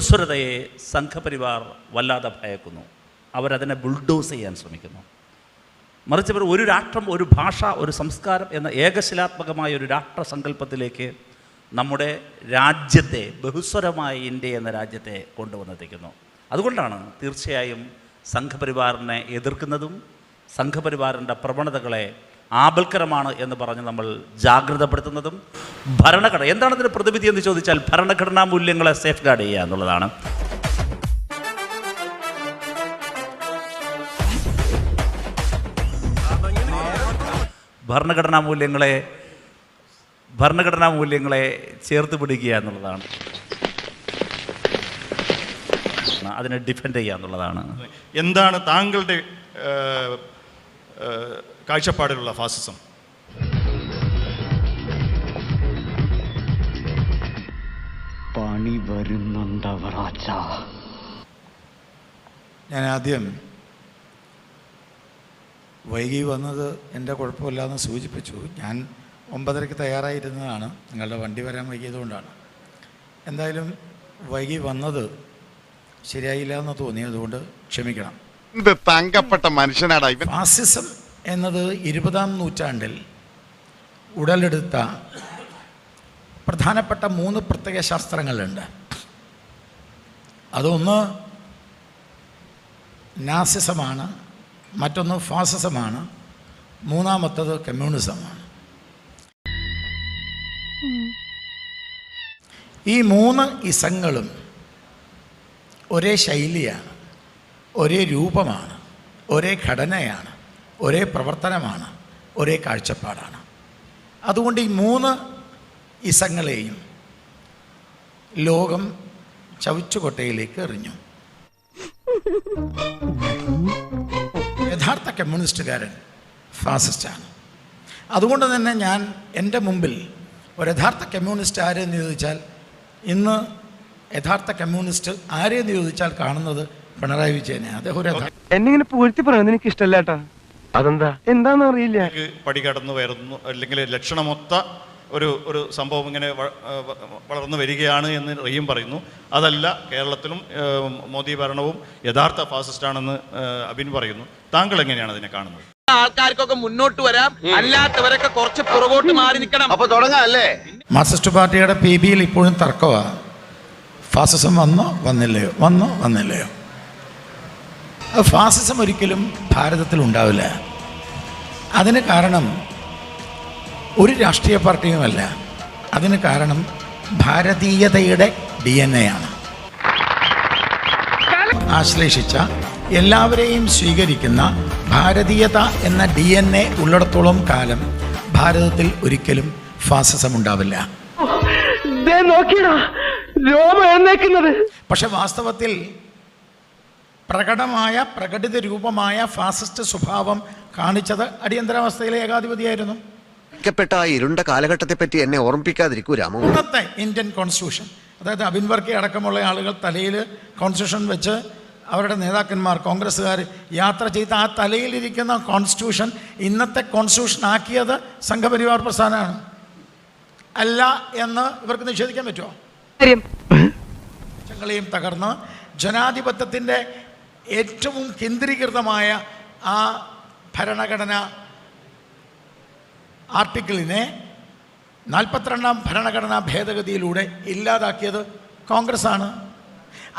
ബഹുസ്വരതയെ സംഘപരിവാർ വല്ലാതെ ഭയക്കുന്നു. അവരതിനെ ബുൾഡോസ് ചെയ്യാൻ ശ്രമിക്കുന്നു. മറിച്ച് അവർ ഒരു രാഷ്ട്രം, ഒരു ഭാഷ, ഒരു സംസ്കാരം എന്ന ഏകശിലാത്മകമായ ഒരു രാഷ്ട്രസങ്കല്പത്തിലേക്ക് നമ്മുടെ രാജ്യത്തെ, ബഹുസ്വരമായ ഇന്ത്യ എന്ന രാജ്യത്തെ കൊണ്ടുവന്നെത്തിക്കുന്നു. അതുകൊണ്ടാണ് തീർച്ചയായും സംഘപരിവാറിനെ എതിർക്കുന്നതും സംഘപരിവാറിൻ്റെ പ്രവണതകളെ ആപൽക്കരമാണ് എന്ന് പറഞ്ഞ് നമ്മൾ ജാഗ്രതപ്പെടുത്തുന്നതും. ഭരണഘടന എന്താണ് ഇതിന് പ്രതിവിധി എന്ന് ചോദിച്ചാൽ ഭരണഘടനാ മൂല്യങ്ങളെ സേഫ് ഗാർഡ് ചെയ്യുക എന്നുള്ളതാണ്. ഭരണഘടനാ മൂല്യങ്ങളെ ചേർത്ത് പിടിക്കുക എന്നുള്ളതാണ്, അതിനെ ഡിഫെൻഡ് ചെയ്യുക എന്നുള്ളതാണ്. എന്താണ് താങ്കളുടെ കാഴ്ചപ്പാടിലുള്ള ഫാസിസം? പണി വരുന്നുണ്ടവറാച്ച. ഞാൻ ആദ്യം വൈകി വന്നത് എൻ്റെ കുഴപ്പമില്ലാന്ന് സൂചിപ്പിച്ചു. ഞാൻ 9:30 തയ്യാറായിരുന്നതാണ്. നിങ്ങളുടെ വണ്ടി വരാൻ വൈകിയതുകൊണ്ടാണ്. എന്തായാലും വൈകി വന്നത് ശരിയായില്ല എന്ന് തോന്നിയതുകൊണ്ട് ക്ഷമിക്കണം. തങ്കപ്പെട്ട മനുഷ്യനാടാ ഇവൻ. ഫാസിസം എന്നത് 20-ാം നൂറ്റാണ്ടിൽ ഉടലെടുത്ത പ്രധാനപ്പെട്ട 3 പ്രത്യയ ശാസ്ത്രങ്ങളുണ്ട്. അതൊന്ന് നാസിസമാണ്, മറ്റൊന്ന് ഫാസിസമാണ്, മൂന്നാമത്തത് കമ്മ്യൂണിസമാണ്. ഈ 3 ഇസങ്ങളും ഒരേ ശൈലിയാണ്, ഒരേ രൂപമാണ്, ഒരേ ഘടനയാണ്, ഒരേ പ്രവർത്തനമാണ്, ഒരേ കാഴ്ചപ്പാടാണ്. അതുകൊണ്ട് ഈ 3 ഇസങ്ങളെയും ലോകം ചവിച്ചുകൊട്ടയിലേക്ക് എറിഞ്ഞു. യഥാർത്ഥ കമ്മ്യൂണിസ്റ്റുകാരൻ ഫാസിസ്റ്റാണ്. അതുകൊണ്ട് തന്നെ ഞാൻ എൻ്റെ മുമ്പിൽ ഒരു യഥാർത്ഥ കമ്മ്യൂണിസ്റ്റ് ആരെന്ന് ചോദിച്ചാൽ, ഇന്ന് യഥാർത്ഥ കമ്മ്യൂണിസ്റ്റ് ആരെന്ന് ചോദിച്ചാൽ കാണുന്നത് പിണറായി വിജയനെ. അദ്ദേഹം ഒരു എന്നിങ്ങനെ പൂഴ്ത്തി പറയുന്നത് എനിക്ക് ഇഷ്ടമല്ല. അതെന്താ എന്താണെന്ന് അറിയില്ല. പടി കടന്നു വരുന്നു, അല്ലെങ്കിൽ ലക്ഷണമൊത്ത ഒരു സംഭവം ഇങ്ങനെ വളർന്നു വരികയാണ് എന്ന് റഹീം പറയുന്നു. അതല്ല, കേരളത്തിലും മോദി ഭരണവും യഥാർത്ഥ ഫാസിസ്റ്റാണെന്ന് അബിൻ പറയുന്നു. താങ്കൾ എങ്ങനെയാണ് അതിനെ കാണുന്നത്? ആൾക്കാർക്കൊക്കെ മുന്നോട്ട് വരാം, അല്ലാത്തവരൊക്കെ കുറച്ച് പുറകോട്ട് മാറി നിൽക്കണം. അപ്പൊ തുടങ്ങാം അല്ലേ? മാർക്സിസ്റ്റ് പാർട്ടിയുടെ PBയിൽ ഇപ്പോഴും തർക്കമാണ്. ഫാസിസം വന്നോ വന്നില്ലയോ, വന്നോ വന്നില്ലയോ. ഫാസിസം ഒരിക്കലും ഭാരതത്തിൽ ഉണ്ടാവില്ല. അതിന് കാരണം ഒരു രാഷ്ട്രീയ പാർട്ടിയുമല്ല. അതിന് കാരണം ഭാരതീയതയുടെ DNA ആണ്. ആശ്ലേഷിച്ച എല്ലാവരെയും സ്വീകരിക്കുന്ന ഭാരതീയത എന്ന DNA ഉള്ളിടത്തോളം കാലം ഭാരതത്തിൽ ഒരിക്കലും ഫാസിസം ഉണ്ടാവില്ല. പക്ഷെ വാസ്തവത്തിൽ പ്രകടിത രൂപമായ ഫാസിസ്റ്റ് സ്വഭാവം കാണിച്ചത് അടിയന്തരാവസ്ഥയിലെ ഏകാധിപതിയായിരുന്നു. ഇരുണ്ട കാലഘട്ടത്തെ പറ്റി എന്നെ ഓർമ്മിപ്പിക്കാതിരിക്കൂ രാമു. ഇന്നത്തെ ഇന്ത്യൻ കോൺസ്റ്റിറ്റ്യൂഷൻ, അതായത് അബിൻ വർക്കി അടക്കമുള്ള ആളുകൾ തലയിൽ കോൺസ്റ്റിറ്റ്യൂഷൻ വെച്ച് അവരുടെ നേതാക്കന്മാർ കോൺഗ്രസ്സുകാർ യാത്ര ചെയ്ത ആ തലയിലിരിക്കുന്ന കോൺസ്റ്റിറ്റ്യൂഷൻ ഇന്നത്തെ കോൺസ്റ്റിറ്റ്യൂഷൻ ആക്കിയത് സംഘപരിവാർ പ്രസ്ഥാനമാണ്. അല്ല എന്ന് ഇവർക്ക് നിഷേധിക്കാൻ പറ്റുമോ? ങ്ങളെയും തകർന്ന് ജനാധിപത്യത്തിൻ്റെ ഏറ്റവും കേന്ദ്രീകൃതമായ ആ ഭരണഘടന ആർട്ടിക്കിളിനെ 42-ാം ഭരണഘടനാ ഭേദഗതിയിലൂടെ ഇല്ലാതാക്കിയത് കോൺഗ്രസ്സാണ്.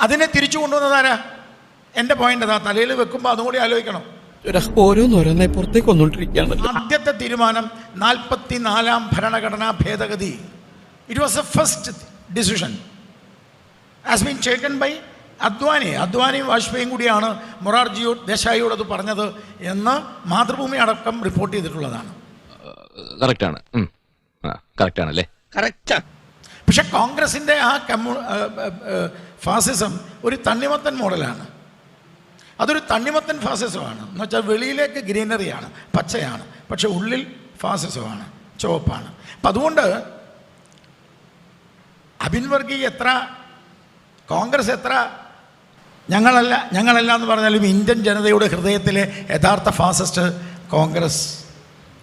അതിനെ തിരിച്ചു കൊണ്ടുവന്നതാരാ? എൻ്റെ പോയിന്റ് അതാ. തലയിൽ വെക്കുമ്പോൾ അതും കൂടി ആലോചിക്കണം. ഓരോന്നോരോന്നെ പുറത്തേക്ക് വന്നുകൊണ്ടിരിക്കുകയാണ്. ആദ്യത്തെ തീരുമാനം 44-ാം ഭരണഘടനാ ഭേദഗതി. It was a first decision has been taken by അദ്വാനിയും വാജ്പേയിയും കൂടിയാണ് മൊറാർജിയോട് ദേശായിയോട് അത് പറഞ്ഞത് എന്ന് മാതൃഭൂമി അടക്കം റിപ്പോർട്ട് ചെയ്തിട്ടുള്ളതാണ്. പക്ഷെ കോൺഗ്രസിൻ്റെ ആ ഫാസിസം ഒരു തണ്ണിമത്തൻ മോഡലാണ്. അതൊരു തണ്ണിമത്തൻ ഫാസിസമാണ്. എന്ന് വെച്ചാൽ വെളിയിലേക്ക് ഗ്രീനറിയാണ്, പച്ചയാണ്, പക്ഷെ ഉള്ളിൽ ഫാസിസമാണ്, ചുവപ്പാണ്. അപ്പം അതുകൊണ്ട് അബിൻ വർഗി എത്ര, കോൺഗ്രസ് എത്ര ഞങ്ങളല്ല എന്ന് പറഞ്ഞാലും ഇന്ത്യൻ ജനതയുടെ ഹൃദയത്തിലെ യഥാർത്ഥ ഫാസിസ്റ്റ് കോൺഗ്രസ്,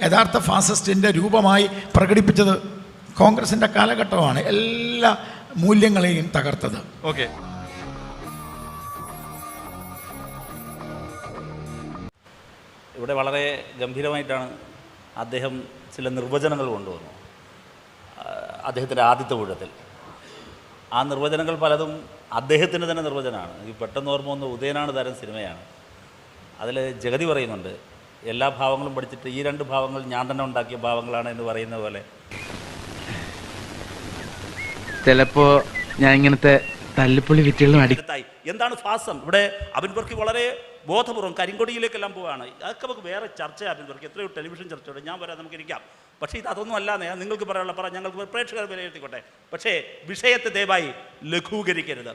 യഥാർത്ഥ ഫാസിസ്റ്റിൻ്റെ രൂപമായി പ്രകടിപ്പിച്ചത് കോൺഗ്രസിൻ്റെ കാലഘട്ടമാണ് എല്ലാ മൂല്യങ്ങളെയും തകർത്തത്. ഓക്കെ, ഇവിടെ വളരെ ഗംഭീരമായിട്ടാണ് അദ്ദേഹം ചില നിർവചനങ്ങൾ കൊണ്ടുവന്നു അദ്ദേഹത്തിൻ്റെ ആദ്യത്തെ ഊഴത്തിൽ. ആ നിർവചനങ്ങൾ പലതും അദ്ദേഹത്തിൻ്റെ തന്നെ നിർവചനമാണ്. ഈ പെട്ടെന്ന് ഓർമ്മ വന്ന ഉദയനാണ് താരം സിനിമയാണ്. അതിൽ ജഗതി പറയുന്നുണ്ട്, എല്ലാ ഭാവങ്ങളും പഠിച്ചിട്ട് ഈ 2 ഭാവങ്ങൾ ഞാൻ തന്നെ ഉണ്ടാക്കിയ ഭാവങ്ങളാണ് എന്ന് പറയുന്ന പോലെ. ചിലപ്പോ ഞാൻ ഇങ്ങനത്തെ തല്ലിപ്പൊളി വിറ്റുകളും എന്താണ് ഫാസം? ഇവിടെ അബിൻ വർക്കി വളരെ ബോധപൂർവ്വം കരിങ്കൊടിയിലേക്കെല്ലാം പോവുകയാണ്. അതൊക്കെ നമുക്ക് വേറെ ചർച്ചയാണ്. അബിൻ വർക്കി എത്രയോ ടെലിവിഷൻ ചർച്ചയോടെ ഞാൻ പറയാം, നമുക്ക് ഇരിക്കാം. പക്ഷേ ഇതൊന്നും അല്ലാതെ നിങ്ങൾക്ക് പറയാനുള്ള ഞങ്ങൾക്ക് പ്രേക്ഷകർ വിലയിരുത്തിക്കോട്ടെ. പക്ഷേ വിഷയത്തെ ദയവായി ലഘൂകരിക്കരുത്.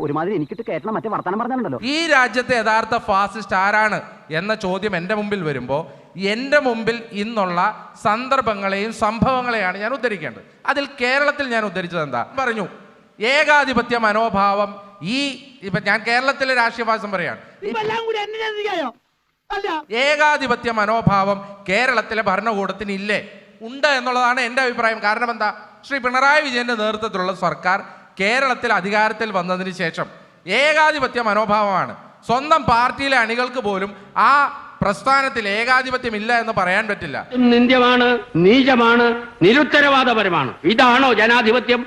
ഒരുമാതിരി എനിക്കിട്ട് കേട്ടണം മറ്റേ വർത്തമാനം പറഞ്ഞാലുണ്ടല്ലോ. ഈ രാജ്യത്തെ യഥാർത്ഥ ഫാസിസ്റ്റ് ആരാണ് എന്ന ചോദ്യം എൻ്റെ മുമ്പിൽ വരുമ്പോൾ എൻ്റെ മുമ്പിൽ ഇന്നുള്ള സന്ദർഭങ്ങളെയും സംഭവങ്ങളെയാണ് ഞാൻ ഉദ്ധരിക്കേണ്ടത്. അതിൽ കേരളത്തിൽ ഞാൻ ഉദ്ധരിച്ചത് എന്താ പറഞ്ഞു? ഏകാധിപത്യ മനോഭാവം. ഇപ്പം ഞാൻ കേരളത്തിലെ രാഷ്ട്രീയ ഫാസിസം പറയാണ്. ഏകാധിപത്യ മനോഭാവം കേരളത്തിലെ ഭരണകൂടത്തിന് ഇല്ലേ? ഉണ്ട് എന്നുള്ളതാണ് എൻ്റെ അഭിപ്രായം. കാരണം എന്താ? ശ്രീ പിണറായി വിജയൻ്റെ നേതൃത്വത്തിലുള്ള സർക്കാർ കേരളത്തിൽ അധികാരത്തിൽ വന്നതിന് ശേഷം ഏകാധിപത്യ മനോഭാവമാണ്. സ്വന്തം പാർട്ടിയിലെ അണികൾക്ക് പോലും ആ പ്രസ്ഥാനത്തിൽ ഏകാധിപത്യമില്ല എന്ന് പറയാൻ പറ്റില്ല. നിന്ദ്യമാണ്, നീചമാണ്, നിരുത്തരവാദപരമാണ്. ഇതാണോ ജനാധിപത്യം?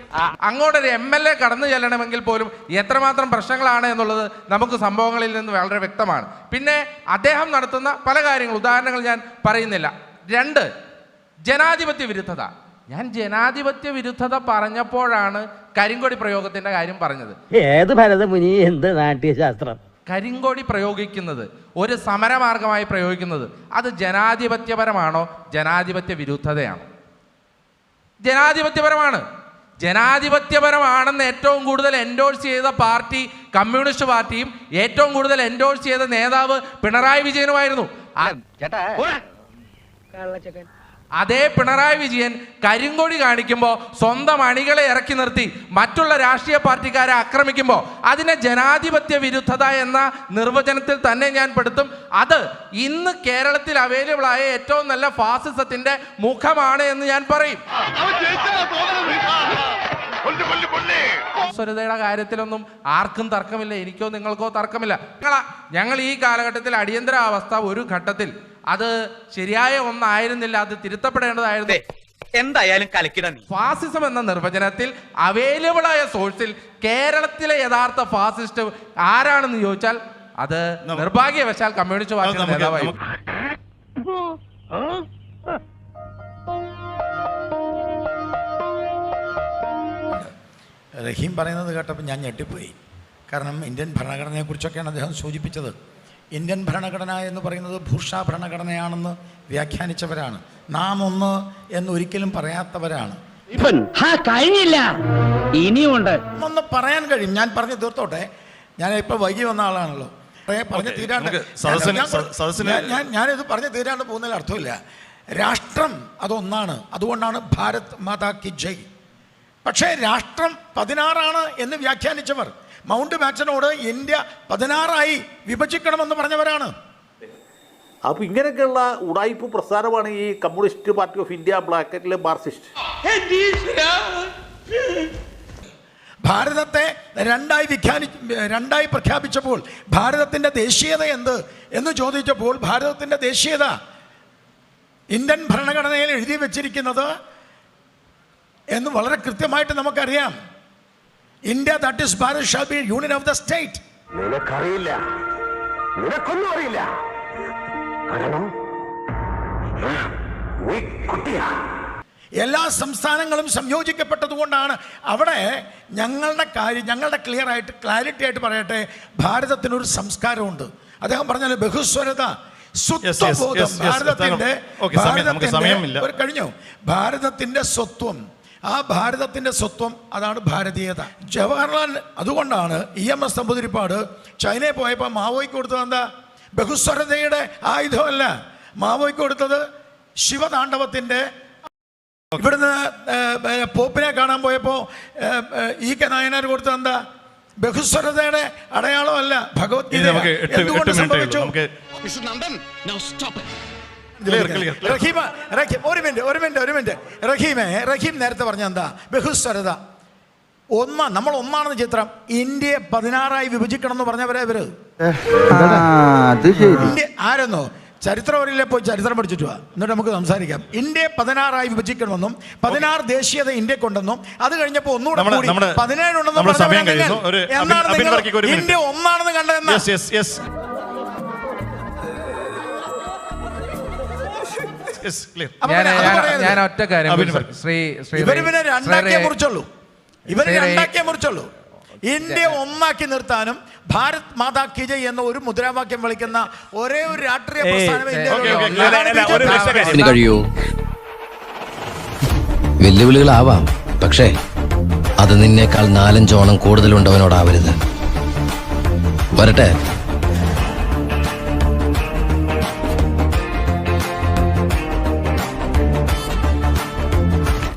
അങ്ങോട്ടൊരു MLA കടന്നു ചെല്ലണമെങ്കിൽ പോലും എത്രമാത്രം പ്രശ്നങ്ങളാണ് എന്നുള്ളത് നമുക്ക് സംഭവങ്ങളിൽ നിന്ന് വളരെ വ്യക്തമാണ്. പിന്നെ അദ്ദേഹം നടത്തുന്ന പല കാര്യങ്ങൾ, ഉദാഹരണങ്ങൾ ഞാൻ പറയുന്നില്ല. 2, ജനാധിപത്യ വിരുദ്ധത. ഞാൻ ജനാധിപത്യ വിരുദ്ധത പറഞ്ഞപ്പോഴാണ് കരിങ്കൊടി പ്രയോഗത്തിന്റെ കാര്യം പറഞ്ഞത്. ഏത് ഭരതമുനി, എന്ത് നാട്യശാസ്ത്രം? കരിങ്കൊടി പ്രയോഗിക്കുന്നത്, ഒരു സമരമാർഗമായി പ്രയോഗിക്കുന്നത്, അത് ജനാധിപത്യപരമാണോ ജനാധിപത്യ വിരുദ്ധതയാണോ? ജനാധിപത്യപരമാണ്. ജനാധിപത്യപരമാണെന്ന് ഏറ്റവും കൂടുതൽ എൻഡോഴ്സ് ചെയ്ത പാർട്ടി കമ്മ്യൂണിസ്റ്റ് പാർട്ടിയും ഏറ്റവും കൂടുതൽ എൻഡോഴ്സ് ചെയ്ത നേതാവ് പിണറായി വിജയനുമായിരുന്നു. അതേ പിണറായി വിജയൻ കരിങ്കൊടി കാണിക്കുമ്പോൾ സ്വന്തം അണികളെ ഇറക്കി നിർത്തി മറ്റുള്ള രാഷ്ട്രീയ പാർട്ടിക്കാരെ ആക്രമിക്കുമ്പോൾ അതിനെ ജനാധിപത്യ വിരുദ്ധത എന്ന നിർവചനത്തിൽ തന്നെ ഞാൻ പെടുത്തും. അത് ഇന്ന് കേരളത്തിൽ അവൈലബിൾ ആയ ഏറ്റവും നല്ല ഫാസിസത്തിന്റെ മുഖമാണ് എന്ന് ഞാൻ പറയും. സ്വരതയുടെ കാര്യത്തിലൊന്നും ആർക്കും തർക്കമില്ല. എനിക്കോ നിങ്ങൾക്കോ തർക്കമില്ല. ഞങ്ങൾ ഈ കാലഘട്ടത്തിൽ അടിയന്തരാവസ്ഥ ഒരു ഘട്ടത്തിൽ അത് ശരിയായ ഒന്നായിരുന്നില്ല, അത് തിരുത്തപ്പെടേണ്ടതായിരുന്നു. എന്തായാലും കലക്കിട. ഫാസിസം എന്ന നിർവചനത്തിൽ അവൈലബിൾ ആയ സോഴ്സിൽ കേരളത്തിലെ യഥാർത്ഥ ഫാസിസ്റ്റ് ആരാണെന്ന് ചോദിച്ചാൽ അത് നിർഭാഗ്യവശാൽ കമ്മ്യൂണിസ്റ്റ് പാർട്ടിയുടെ നേതാവായി. റഹീം പറയുന്നത് കേട്ടപ്പോൾ ഞാൻ ഞെട്ടിപ്പോയി. കാരണം ഇന്ത്യൻ ഭരണഘടനയെക്കുറിച്ചൊക്കെയാണ് അദ്ദേഹം സൂചിപ്പിച്ചത്. ഇന്ത്യൻ ഭരണഘടന എന്ന് പറയുന്നത് ഭൂഷാ ഭരണഘടനയാണെന്ന് വ്യാഖ്യാനിച്ചവരാണ്. നാം ഒന്ന് എന്നൊരിക്കലും പറയാത്തവരാണ്. കഴിഞ്ഞില്ല, ഇനിയുണ്ട്. ഒന്ന് പറയാൻ കഴിയും. ഞാൻ പറഞ്ഞു തീർത്തോട്ടെ. ഞാൻ ഇപ്പോൾ വൈകി വന്ന ആളാണല്ലോ. പറഞ്ഞു തീരാണ്ട് ഞാനിത് പറഞ്ഞു തീരാണ്ട് പോകുന്നതിൽ അർത്ഥമില്ല. രാഷ്ട്രം അതൊന്നാണ്. അതുകൊണ്ടാണ് ഭാരത് മാതാ കി ജയ്. പക്ഷേ രാഷ്ട്രം 16 എന്ന് വ്യാഖ്യാനിച്ചവർ മൗണ്ട് ബാറ്റനോട് ഇന്ത്യ 16 വിഭജിക്കണമെന്ന് പറഞ്ഞവരാണ്. അപ്പോൾ ഇങ്ങനെയൊക്കെയുള്ള ഉടായിപ്പ് പ്രസ്ഥാനമാണ് ഈ കമ്മ്യൂണിസ്റ്റ് പാർട്ടി ഓഫ് ഇന്ത്യ ബ്രാക്കറ്റിലെ മാർക്സിസ്റ്റ്. ഭാരതത്തെ രണ്ടായി പ്രഖ്യാപിച്ചപ്പോൾ ഭാരതത്തിൻ്റെ ദേശീയത എന്ത് എന്ന് ചോദിച്ചപ്പോൾ ഭാരതത്തിൻ്റെ ദേശീയത ഇന്ത്യൻ ഭരണഘടനയിൽ എഴുതി വച്ചിരിക്കുന്നത് എന്ന് വളരെ കൃത്യമായിട്ട് നമുക്കറിയാം. India that is Bharat shall be union of the state. നിനക്കറിയില്ല, നിനക്കൊന്നും അറിയില്ല. കാരണം നീ കുട്ടിയാ. എല്ലാ സംസ്ഥാനങ്ങളും സംയോജിക്കപ്പെട്ടതുകൊണ്ടാണ്. അവിടെ ഞങ്ങളുടെ ക്ലാരിറ്റി ആയിട്ട് പറയട്ടെ, ഭാരതത്തിനൊരു സംസ്കാരമുണ്ട്. അദ്ദേഹം പറഞ്ഞാൽ ബഹുസ്വരത, സ്വത്വബോധം. ഭാരതത്തിൻ്റെ സ്വത്വം, ആ ഭാരതത്തിൻ്റെ സ്വത്വം അതാണ് ഭാരതീയത. ജവഹർലാൽ അതുകൊണ്ടാണ് EMS നമ്പൂതിരിപ്പാട് ചൈനയിൽ പോയപ്പോൾ മാവോയ്ക്ക് കൊടുത്തത് എന്താ? ബഹുസ്വരതയുടെ ആയുധമല്ല. മാവോയ്ക്ക് കൊടുത്തത് ശിവതാണ്ഡവത്തിൻ്റെ. ഇവിടുന്ന് പോപ്പിനെ കാണാൻ പോയപ്പോൾ EK നായനാർ കൊടുത്തത് എന്താ? ബഹുസ്വരതയുടെ അടയാളമല്ല. ഭഗവത്ഗീത എന്തുകൊണ്ട് സംഭവിച്ചു? റഹീം നേരത്തെ പറഞ്ഞ എന്താ? ബഹുസ്വരത നമ്മൾ ഒന്നാണെന്ന് ചിത്രം. ഇന്ത്യയെ 16 വിഭജിക്കണം എന്ന് പറഞ്ഞവരെ ഇവര്. ആരെന്നോ? ചരിത്രവരിലെ പോയി ചരിത്രം പഠിച്ചിട്ട് വാ, എന്നിട്ട് നമുക്ക് സംസാരിക്കാം. ഇന്ത്യയെ 16 വിഭജിക്കണമെന്നും 16 ദേശീയത ഇന്ത്യക്കുണ്ടെന്നും അത് കഴിഞ്ഞപ്പോൾ ഒന്നുകൂടെ കൂടി 17 ഉണ്ടെന്നും എന്നാണ് നിങ്ങൾ ഇന്ത്യ ഒന്നാണെന്ന് കണ്ടതെന്ന്. ഞാൻ ഒറ്റ കാര്യം ഇവര് പിന്നെ രണ്ടാക്കിയേ മുറിച്ചുള്ളൂ. ഇന്ത്യ ഒന്നാക്കി നിർത്താനും ഭാരത് മാതാ കി ജയ് എന്ന ഒരു മുദ്രാവാക്യം വിളിക്കുന്ന ഒരേ ഒരു രാഷ്ട്രീയ പ്രസ്ഥാനം കഴിയൂ. വെല്ലുവിളികളാവാം, പക്ഷേ അത് നിന്നേക്കാൾ 4-5 ഓണം കൂടുതലുണ്ടവനോടാവരുത്. വരട്ടെ.